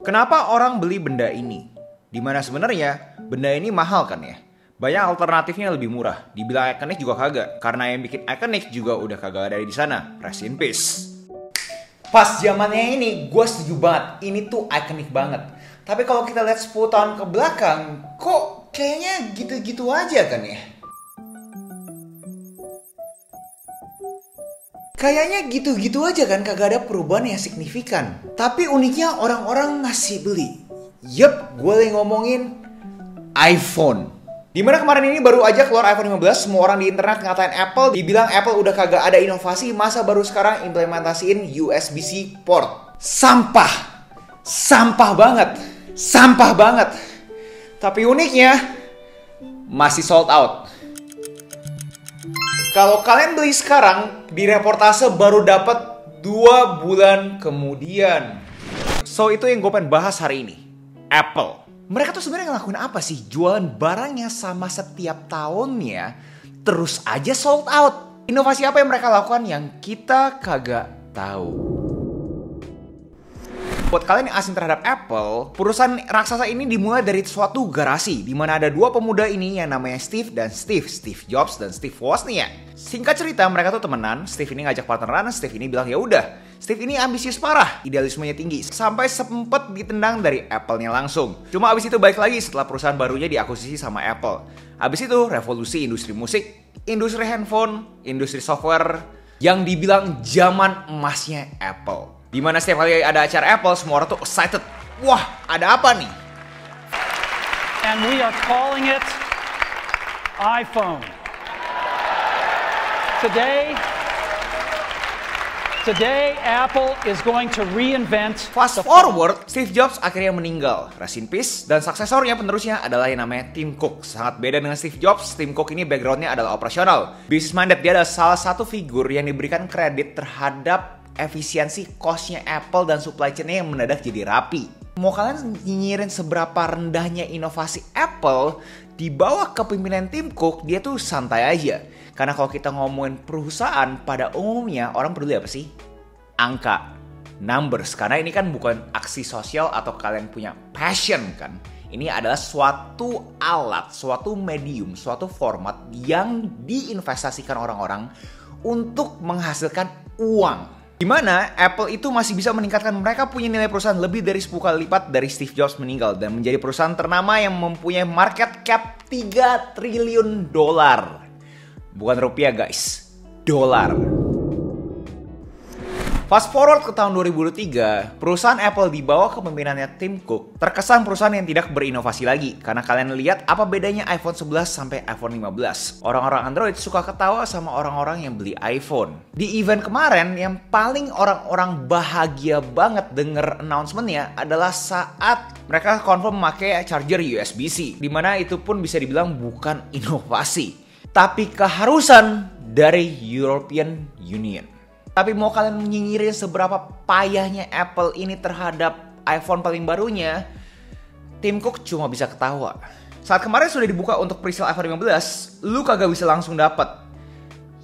Kenapa orang beli benda ini? Dimana sebenarnya benda ini mahal kan ya? Banyak alternatifnya lebih murah. Dibilang ikonik juga kagak. Karena yang bikin ikonik juga udah kagak ada di sana. Rest in peace. Pas zamannya ini, gue setuju banget. Ini tuh ikonik banget. Tapi kalau kita lihat 10 tahun ke belakang, kok kayaknya gitu-gitu aja kan ya? Kayaknya gitu-gitu aja kan, kagak ada perubahan yang signifikan. Tapi uniknya orang-orang masih beli. Yup, gue lagi ngomongin iPhone. Dimana kemarin ini baru aja keluar iPhone 15, semua orang di internet ngatain Apple, dibilang Apple udah kagak ada inovasi, masa baru sekarang implementasiin USB-C port. Sampah. Sampah banget. Sampah banget. Tapi uniknya, masih sold out. Kalau kalian beli sekarang, di reportase baru dapat 2 bulan kemudian. So itu yang gue pengen bahas hari ini. Apple. Mereka tuh sebenarnya ngelakuin apa sih? Jualan barangnya sama setiap tahunnya, terus aja sold out. Inovasi apa yang mereka lakukan yang kita kagak tahu? Buat kalian yang asing terhadap Apple, perusahaan raksasa ini dimulai dari suatu garasi di mana ada 2 pemuda ini yang namanya Steve dan Steve Jobs dan Steve Wozniak. Singkat cerita, mereka tuh temenan. Steve ini ngajak partneran, Steve ini bilang ya udah. Steve ini ambisius parah, idealismenya tinggi, sampai sempet ditendang dari Apple-nya langsung. Cuma abis itu balik lagi setelah perusahaan barunya diakuisisi sama Apple. Abis itu revolusi industri musik, industri handphone, industri software, yang dibilang zaman emasnya Apple. Dimana setiap kali ada acara Apple, semua orang tuh excited. Wah, ada apa nih? And we are calling it iPhone. Today Apple is going to reinvent. Fast forward, Steve Jobs akhirnya meninggal. Rest in peace. Dan suksesornya, penerusnya adalah yang namanya Tim Cook. Sangat beda dengan Steve Jobs, Tim Cook ini backgroundnya adalah operasional. Business minded, dia adalah salah satu figur yang diberikan kredit terhadap efisiensi cost-nya Apple dan supply chain-nya yang mendadak jadi rapi. Mau kalian nyinyirin seberapa rendahnya inovasi Apple, di bawah kepemimpinan Tim Cook, dia tuh santai aja. Karena kalau kita ngomongin perusahaan, pada umumnya orang peduli apa sih? Angka, numbers. Karena ini kan bukan aksi sosial atau kalian punya passion kan. Ini adalah suatu alat, suatu medium, suatu format yang diinvestasikan orang-orang untuk menghasilkan uang. Dimana Apple itu masih bisa meningkatkan, mereka punya nilai perusahaan lebih dari 10 kali lipat dari Steve Jobs meninggal. Dan menjadi perusahaan ternama yang mempunyai market cap 3 triliun dolar. Bukan rupiah guys, dolar. Fast forward ke tahun 2023, perusahaan Apple di bawah kepemimpinannya Tim Cook terkesan perusahaan yang tidak berinovasi lagi. Karena kalian lihat apa bedanya iPhone 11 sampai iPhone 15. Orang-orang Android suka ketawa sama orang-orang yang beli iPhone. Di event kemarin yang paling orang-orang bahagia banget denger announcement-nya adalah saat mereka confirm memakai charger USB-C. Dimana itu pun bisa dibilang bukan inovasi, tapi keharusan dari European Union. Tapi mau kalian nyinyirin seberapa payahnya Apple ini terhadap iPhone paling barunya, Tim Cook cuma bisa ketawa. Saat kemarin sudah dibuka untuk pre-sale iPhone 15, lu kagak bisa langsung dapet.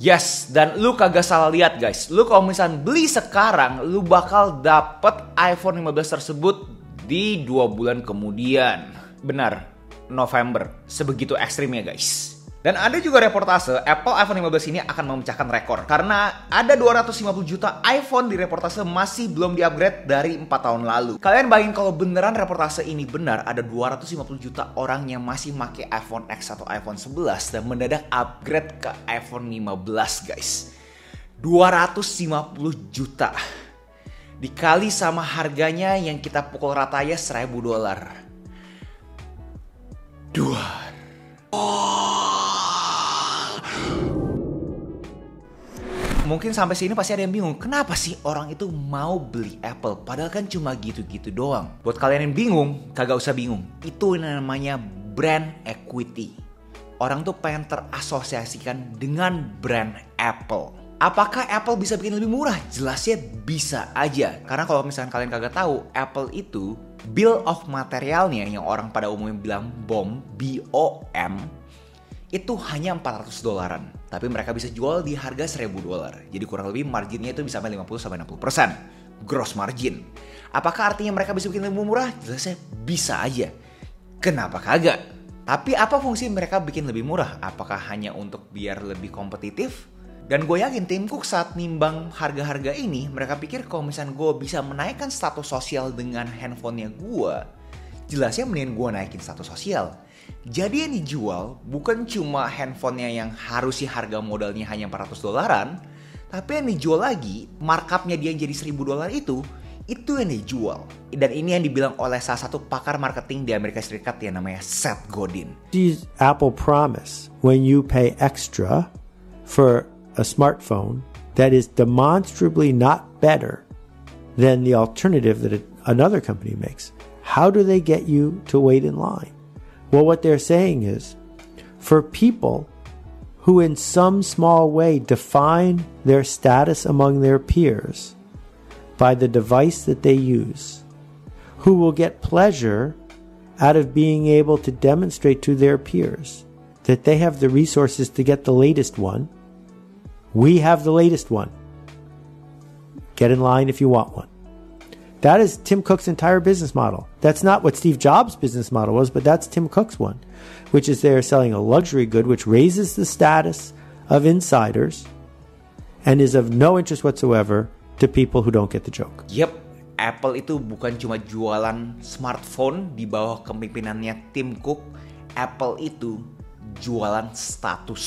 Yes, dan lu kagak salah lihat guys. Lu kalau misalnya beli sekarang, lu bakal dapet iPhone 15 tersebut di 2 bulan kemudian. Benar, November. Sebegitu ekstrimnya guys. Dan ada juga reportase Apple iPhone 15 ini akan memecahkan rekor. Karena ada 250 juta iPhone di reportase masih belum di-upgrade dari 4 tahun lalu. Kalian bayangin kalau beneran reportase ini benar, ada 250 juta orang yang masih pakai iPhone X atau iPhone 11 dan mendadak upgrade ke iPhone 15 guys. 250 juta. Dikali sama harganya yang kita pukul rata ya $1.000. Mungkin sampai sini pasti ada yang bingung, kenapa sih orang itu mau beli Apple? Padahal kan cuma gitu-gitu doang. Buat kalian yang bingung, kagak usah bingung. Itu namanya brand equity. Orang tuh pengen terasosiasikan dengan brand Apple. Apakah Apple bisa bikin lebih murah? Jelasnya bisa aja. Karena kalau misalkan kalian kagak tahu, Apple itu bill of materialnya yang orang pada umumnya bilang BOM, B-O-M, itu hanya $400. Tapi mereka bisa jual di harga $1.000. Jadi kurang lebih marginnya itu bisa sampai 50-60%. gross margin. Apakah artinya mereka bisa bikin lebih murah? Jelasnya bisa aja. Kenapa kagak? Tapi apa fungsi mereka bikin lebih murah? Apakah hanya untuk biar lebih kompetitif? Dan gue yakin Tim Cook saat nimbang harga-harga ini, mereka pikir kalau misalnya gue bisa menaikkan status sosial dengan handphonenya gue, jelasnya mendingan gue naikin status sosial. Jadi yang dijual bukan cuma handphonenya yang harusnya harga modalnya hanya $400, tapi yang dijual lagi, markupnya dia jadi $1.000 itu yang dijual. Dan ini yang dibilang oleh salah satu pakar marketing di Amerika Serikat yang namanya Seth Godin. Apple promise when you pay extra for a smartphone that is demonstrably not better than the alternative that another company makes. How do they get you to wait in line? Well, what they're saying is, for people who in some small way define their status among their peers by the device that they use, who will get pleasure out of being able to demonstrate to their peers that they have the resources to get the latest one, we have the latest one. Get in line if you want one. That is Tim Cook's entire business model. That's not what Steve Jobs' business model was, but that's Tim Cook's one, which is they're selling a luxury good which raises the status of insiders and is of no interest whatsoever to people who don't get the joke. Yep, Apple itu bukan cuma jualan smartphone di bawah kepemimpinannya Tim Cook. Apple itu jualan status.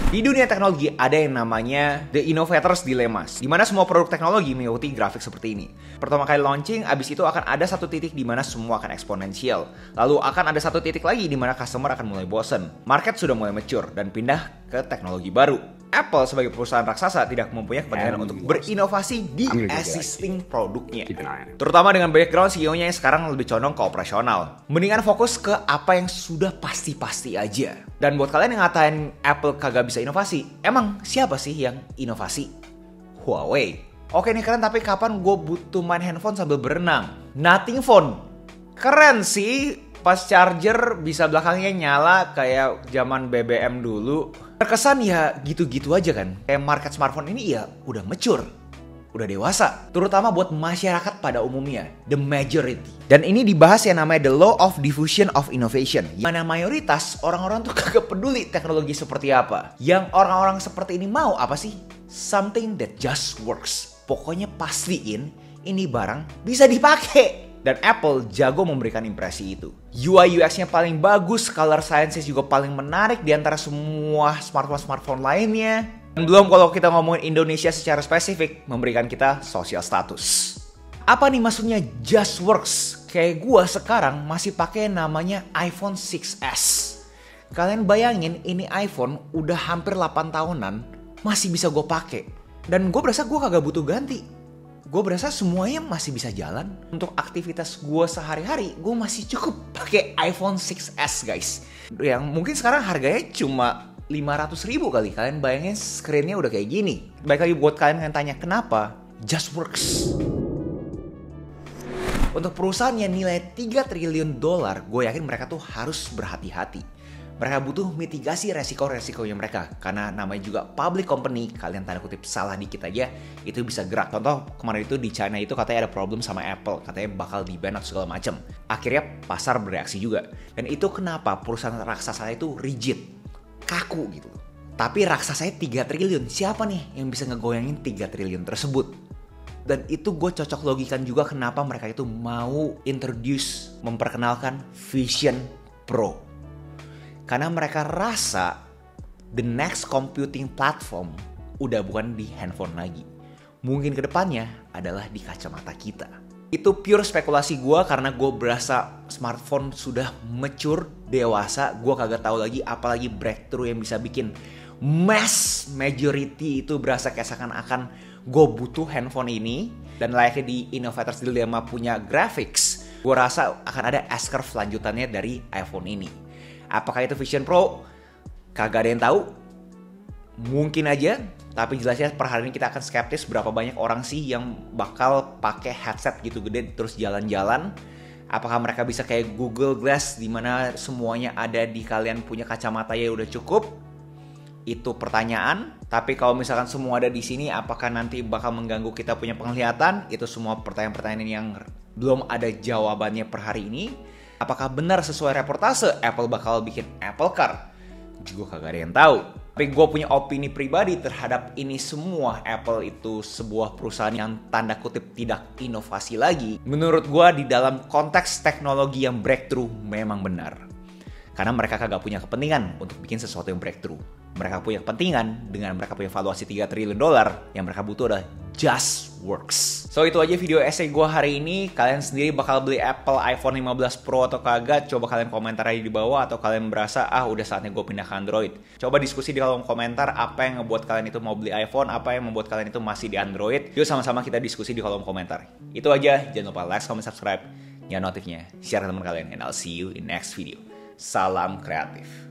Di dunia teknologi ada yang namanya The Innovator's Dilemmas, di mana semua produk teknologi mengikuti grafik seperti ini. Pertama kali launching, abis itu akan ada satu titik di mana semua akan eksponensial. Lalu akan ada satu titik lagi di mana customer akan mulai bosen. Market sudah mulai mature dan pindah ke teknologi baru. Apple sebagai perusahaan raksasa tidak mempunyai kepentingan untuk berinovasi di existing produknya. Terutama dengan background CEO-nya yang sekarang lebih condong ke operasional. Mendingan fokus ke apa yang sudah pasti-pasti aja. Dan buat kalian yang ngatain Apple kagak bisa inovasi, emang siapa sih yang inovasi? Huawei. Oke nih keren, tapi kapan gue butuh main handphone sambil berenang? Nothing phone. Keren sih. Pas charger bisa belakangnya nyala kayak zaman BBM dulu. Terkesan ya gitu-gitu aja kan. Kayak market smartphone ini ya udah mature, udah dewasa. Terutama buat masyarakat pada umumnya, the majority. Dan ini dibahas yang namanya the law of diffusion of innovation. Mana mayoritas orang-orang tuh kagak peduli teknologi seperti apa. Yang orang-orang seperti ini mau apa sih? Something that just works. Pokoknya pastiin ini barang bisa dipakai. Dan Apple jago memberikan impresi itu. UI UX-nya paling bagus, color science juga paling menarik di antara semua smartphone lainnya. Dan belum kalau kita ngomongin Indonesia secara spesifik, memberikan kita social status. Apa nih maksudnya just works? Kayak gua sekarang masih pakai namanya iPhone 6s. Kalian bayangin ini iPhone udah hampir 8 tahunan, masih bisa gue pakai. Dan gue berasa gue kagak butuh ganti. Gue berasa semuanya masih bisa jalan. Untuk aktivitas gue sehari-hari, gue masih cukup pakai iPhone 6s guys. Yang mungkin sekarang harganya cuma 500.000 kali. Kalian bayangin screen-nya udah kayak gini. Baik lagi buat kalian yang tanya kenapa, just works. Untuk perusahaan yang nilai $3 triliun, gue yakin mereka tuh harus berhati-hati. Mereka butuh mitigasi resiko-resikonya mereka. Karena namanya juga public company, kalian tanda kutip salah dikit aja, itu bisa gerak. Contoh kemarin itu di China itu katanya ada problem sama Apple. Katanya bakal di-ban atau segala macam. Akhirnya pasar bereaksi juga. Dan itu kenapa perusahaan raksasa itu rigid, kaku gitu. Tapi raksasanya 3 triliun. Siapa nih yang bisa ngegoyangin 3 triliun tersebut? Dan itu gue cocok logikan juga kenapa mereka itu mau memperkenalkan Vision Pro. Karena mereka rasa the next computing platform udah bukan di handphone lagi. Mungkin kedepannya adalah di kacamata kita. Itu pure spekulasi gue karena gue berasa smartphone sudah mature, dewasa. Gue kagak tahu lagi apalagi breakthrough yang bisa bikin mass majority itu berasa kayak seakan-akan gue butuh handphone ini. Dan layaknya di Innovator's Dilemma punya graphics, gue rasa akan ada S-curve lanjutannya dari iPhone ini. Apakah itu Vision Pro? Kagak ada yang tahu. Mungkin aja, tapi jelasnya per hari ini kita akan skeptis berapa banyak orang sih yang bakal pakai headset gitu gede terus jalan-jalan. Apakah mereka bisa kayak Google Glass di mana semuanya ada di kalian punya kacamata ya udah cukup? itu pertanyaan. Tapi kalau misalkan semua ada di sini, apakah nanti bakal mengganggu kita punya penglihatan? Itu semua pertanyaan-pertanyaan yang belum ada jawabannya per hari ini. Apakah benar sesuai reportase Apple bakal bikin Apple Car? Gue kagak ada yang tahu. Tapi gue punya opini pribadi terhadap ini semua. Apple itu sebuah perusahaan yang tanda kutip tidak inovasi lagi. Menurut gue di dalam konteks teknologi yang breakthrough memang benar. Karena mereka kagak punya kepentingan untuk bikin sesuatu yang breakthrough. Mereka punya kepentingan dengan mereka punya valuasi $3 triliun. Yang mereka butuh adalah just works. So itu aja video essay gue hari ini. Kalian sendiri bakal beli Apple iPhone 15 Pro atau kagak? Coba kalian komentar aja di bawah. Atau kalian merasa udah saatnya gue pindah ke Android. Coba diskusi di kolom komentar apa yang ngebuat kalian itu mau beli iPhone, apa yang membuat kalian itu masih di Android. Yuk sama-sama kita diskusi di kolom komentar. Itu aja. Jangan lupa like, comment, subscribe, nyalain notifnya, share ke teman kalian, and I'll see you in next video. Salam kreatif.